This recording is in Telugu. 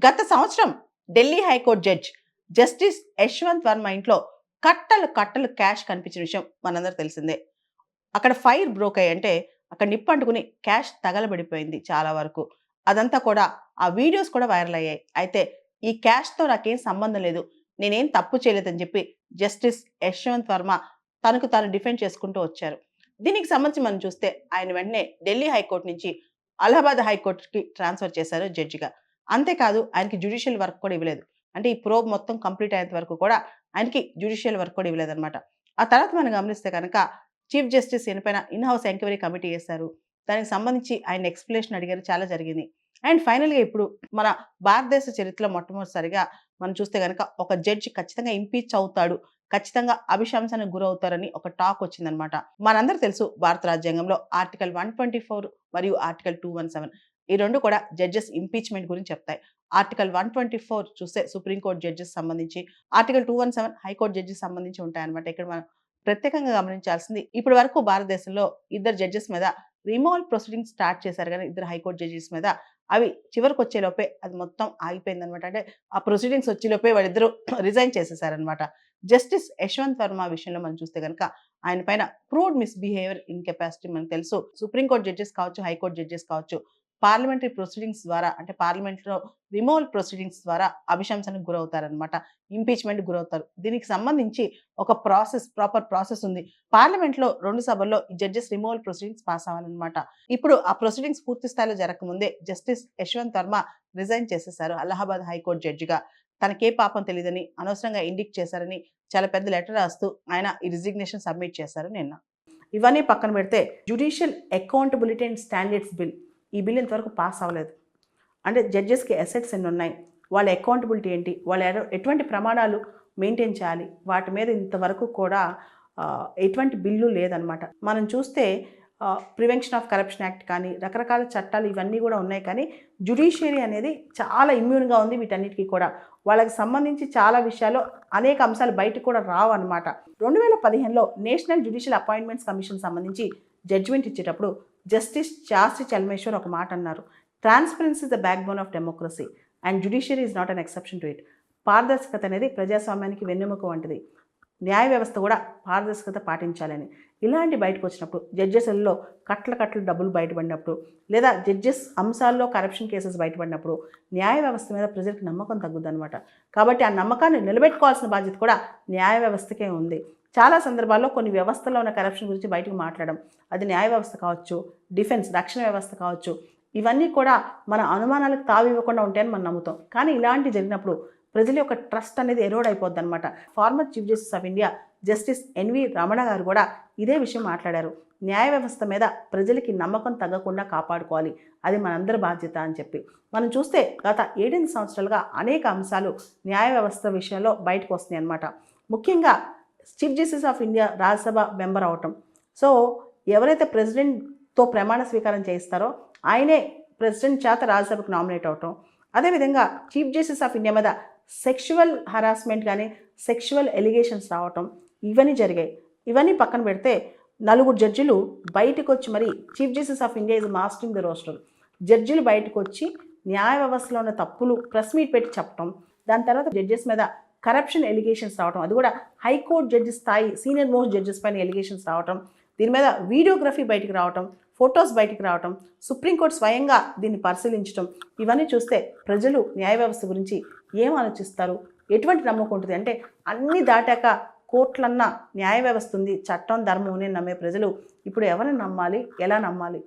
గత సంవత్సరం Delhi high court judge justice Yashwant Varma ఇంట్లో కట్టలు కట్టలు క్యాష్ కనిపించిన విషయం మనందరూ తెలిసిందే. అక్కడ ఫైర్ బ్రోక్ అయ్యి అంటే అక్కడ నిప్పంటుకుని క్యాష్ తగలబడిపోయింది చాలా వరకు. అదంతా కూడా ఆ వీడియోస్ కూడా వైరల్ అయ్యాయి. అయితే ఈ క్యాష్‌తో నాకేం సంబంధం లేదు. నేనేం తప్పు చేయలేదని చెప్పి జస్టిస్ యశ్వంత్ వర్మ తనకు తాను డిఫెండ్ చేసుకుంటూ వచ్చారు. దీనికి సంబంధించి మనం చూస్తే ఆయన వెంటనే ఢిల్లీ హైకోర్టు నుంచి అలహాబాద్ హైకోర్టుకి ట్రాన్స్‌ఫర్ చేశారు జడ్జిగా. అంతేకాదు ఆయనకి జ్యుడిషియల్ వర్క్ కూడా ఇవ్వలేదు. అంటే ఈ ప్రోబ్ మొత్తం కంప్లీట్ అయ్యేంత వరకు కూడా ఆయనకి జ్యుడిషియల్ వర్క్ కూడా ఇవ్వలేదన్నమాట. ఆ తర్వాత మనం గమనిస్తే కనుక చీఫ్ జస్టిస్ ఈయనపైన ఇన్ హౌస్ ఎంక్వైరీ కమిటీ ఏశారు. దానికి సంబంధించి ఆయన ఎక్స్‌ప్లనేషన్ అడిగారు. చాలా జరిగింది. అండ్ ఫైనల్‌గా ఇప్పుడు మన భారతదేశ చరిత్రలో మొట్టమొదటిసారిగా మనం చూస్తే గనక ఒక జడ్జి ఖచ్చితంగా ఇంపీచ్ అవుతాడు. ఖచ్చితంగా అభిశంసనకు గురవుతారని ఒక టాక్ వచ్చిందనమాట. మనందరికీ తెలుసు భారత రాజ్యాంగంలో ఆర్టికల్ 124 మరియు ఆర్టికల్ 217 ఈ 2 కూడా జడ్జెస్ ఇంపీచ్‌మెంట్ గురించి చెప్తాయి. ఆర్టికల్ 124 చూస్తే సుప్రీం కోర్ట్ జడ్జెస్ సంబంధించి, ఆర్టికల్ 217 హైకోర్ట్ జడ్జెస్ సంబంధించి ఉంటాయన్నమాట. ఇక్కడ మనం ప్రత్యేకంగా గమనించాల్సింది ఇప్పటి వరకు భారతదేశంలో ఇద్దరు జడ్జెస్ మీద రిమూవల్ ప్రొసీడింగ్స్ స్టార్ట్ చేశారు గానీ ఇద్దరు హైకోర్ట్ జడ్జెస్ మీద అవి చివరికొచ్చే లోపే అది మొత్తం ఆగిపోయిందనమాట. అంటే ఆ ప్రొసీడింగ్స్ వచ్చే లోపే వాళ్ళిద్దరూ రిజైన్ చేసేసారనమాట. జస్టిస్ యశ్వంత్ వర్మ విషయంలో మనం చూస్తే గనక ఆయన పైన ప్రూవ్డ్ మిస్‌బిహేవియర్ ఇన్‌కెపాసిటీ మనకు తెలుసు. సుప్రీం కోర్ట్ జడ్జెస్ కావచ్చు, హైకోర్ట్ జడ్జెస్ కావచ్చు, పార్లమెంటరీ ప్రొసీడింగ్స్ ద్వారా అంటే పార్లమెంట్‌లో రిమూవల్ ప్రొసీడింగ్స్ ద్వారా అభిశంసనకు గురవుతారనమాట. ఇంపీచ్‌మెంట్‌కి గురవుతారు. దీనికి సంబంధించి ఒక ప్రాపర్ ప్రాసెస్ ఉంది. పార్లమెంట్‌లో 2 సభల్లో ఈ జడ్జెస్ రిమూవల్ ప్రొసీడింగ్స్ పాస్ అవ్వాలనమాట. ఇప్పుడు ఆ ప్రొసీడింగ్స్ పూర్తి స్థాయిలో జరగకముందే జస్టిస్ యశ్వంత్ వర్మ రిజైన్ చేసేసారు అలహాబాద్ హైకోర్ట్ జడ్జిగా. తనకే పాపం తెలీదని, అనవసరంగా ఇండిక్ట్ చేశారని చాలా పెద్ద లెటర్ రాస్తూ ఆయన ఈ రిజిగ్నేషన్ సబ్మిట్ చేశారు నిన్న. ఇవన్నీ పక్కన పెడితే judicial accountability and standards bill ఈ బిల్ ఇంతవరకు పాస్ అవ్వలేదు. అంటే జడ్జెస్‌కి అసెట్స్ ఎన్నున్నాయి? వాళ్ళ అకౌంటబిలిటీ ఏంటి? వాళ్ళు ఎటువంటి ప్రమాణాలు మెయింటైన్ చేయాలి? వాటి మీద ఇంతవరకు కూడా ఎటువంటి బిల్లు లేదనమాట. మనం చూస్తే ప్రివెన్షన్ ఆఫ్ కరప్షన్ యాక్ట్ కానీ, రకరకాల చట్టాలు ఇవన్నీ కూడా ఉన్నాయి కానీ, జ్యుడిషియరీ అనేది చాలా ఇమ్యూన్‌గా ఉంది వీటన్నిటికి కూడా. వాళ్ళకి సంబంధించి చాలా విషయాల్లో అనేక అంశాలు బయటకు కూడా రావన్నమాట. 2015లో నేషనల్ జ్యుడిషియల్ అపాయింట్మెంట్స్ కమిషన్ సంబంధించి జడ్జిమెంట్ ఇచ్చేటప్పుడు జస్టిస్ చార్సి చల్మేశ్వర్ ఒక మాట అన్నారు. Transparency is the back bone of democracy and judiciary is not an exception to it. పారదర్శకత అనేది ప్రజాస్వామ్యానికి వెన్నెముక వంటిది. న్యాయ వ్యవస్థ కూడా పారదర్శకత పాటించాలని. ఇలాంటి బయటకు వచ్చినప్పుడు జడ్జెస్లలో కట్ల డబ్బులు బయటపడినప్పుడు, లేదా జడ్జెస్ అంశాల్లో కరప్షన్ కేసెస్ బయటపడినప్పుడు న్యాయ వ్యవస్థ మీద ప్రజలకు నమ్మకం తగ్గుద్దనమాట. కాబట్టి ఆ నమ్మకాన్ని నిలబెట్టుకోవాల్సిన బాధ్యత కూడా న్యాయ వ్యవస్థకే ఉంది. చాలా సందర్భాల్లో కొన్ని వ్యవస్థలో ఉన్న కరప్షన్ గురించి బయటకు మాట్లాడడం, అది న్యాయ వ్యవస్థ కావచ్చు, డిఫెన్స్ రక్షణ వ్యవస్థ కావచ్చు, ఇవన్నీ కూడా మన అనుమానాలకు తావివ్వకుండా ఉంటాయని మనం నమ్ముతాం. కానీ ఇలాంటి జరిగినప్పుడు ప్రజల యొక్క ట్రస్ట్ అనేది ఎరోడ్ అయిపోద్ది అనమాట. Former chief justice of India justice NV Ramana గారు కూడా ఇదే విషయం మాట్లాడారు. న్యాయ వ్యవస్థ మీద ప్రజలకి నమ్మకం తగ్గకుండా కాపాడుకోవాలి, అది మనందరి బాధ్యత అని చెప్పి. మనం చూస్తే గత 7 సంవత్సరాలుగా అనేక అంశాలు న్యాయ వ్యవస్థ విషయంలో బయటకు వస్తున్నాయి అన్నమాట. ముఖ్యంగా chief justice of India Rajya Sabha member అవటం. సో ఎవరైతే ప్రెసిడెంట్తో ప్రమాణ స్వీకారం చేయిస్తారో ఆయనే ప్రెసిడెంట్ చేత రాజ్యసభకు నామినేట్ అవటం. అదేవిధంగా చీఫ్ జస్టిస్ ఆఫ్ ఇండియా మీద సెక్షువల్ హరాస్మెంట్ కానీ, సెక్షువల్ ఎలిగేషన్స్ రావటం, ఇవన్నీ జరిగాయి. ఇవన్నీ పక్కన పెడితే 4 జడ్జిలు బయటకు వచ్చి మరి chief justice of India is mastering the roster. జడ్జిలు బయటకు వచ్చి న్యాయ వ్యవస్థలో ఉన్న తప్పులు ప్రెస్ మీట్ పెట్టి చెప్పటం, దాని తర్వాత జడ్జెస్ మీద కరప్షన్ ఎలిగేషన్స్ రావటం, అది కూడా హైకోర్టు జడ్జి స్థాయి సీనియర్ మోస్ట్ జడ్జెస్ పైన ఎలిగేషన్స్ రావటం, దీని మీద వీడియోగ్రఫీ బయటికి రావటం, ఫొటోస్ బయటికి రావటం, సుప్రీంకోర్టు స్వయంగా దీన్ని పరిశీలించడం, ఇవన్నీ చూస్తే ప్రజలు న్యాయ వ్యవస్థ గురించి ఏం ఆలోచిస్తారు, ఎటువంటి నమ్మకం ఉంటుంది అంటే అన్నీ దాటాక కోర్టులన్నా న్యాయ వ్యవస్థ ఉంది, చట్టం ధర్మం అని నమ్మే ప్రజలు ఇప్పుడు ఎవరిని నమ్మాలి, ఎలా నమ్మాలి?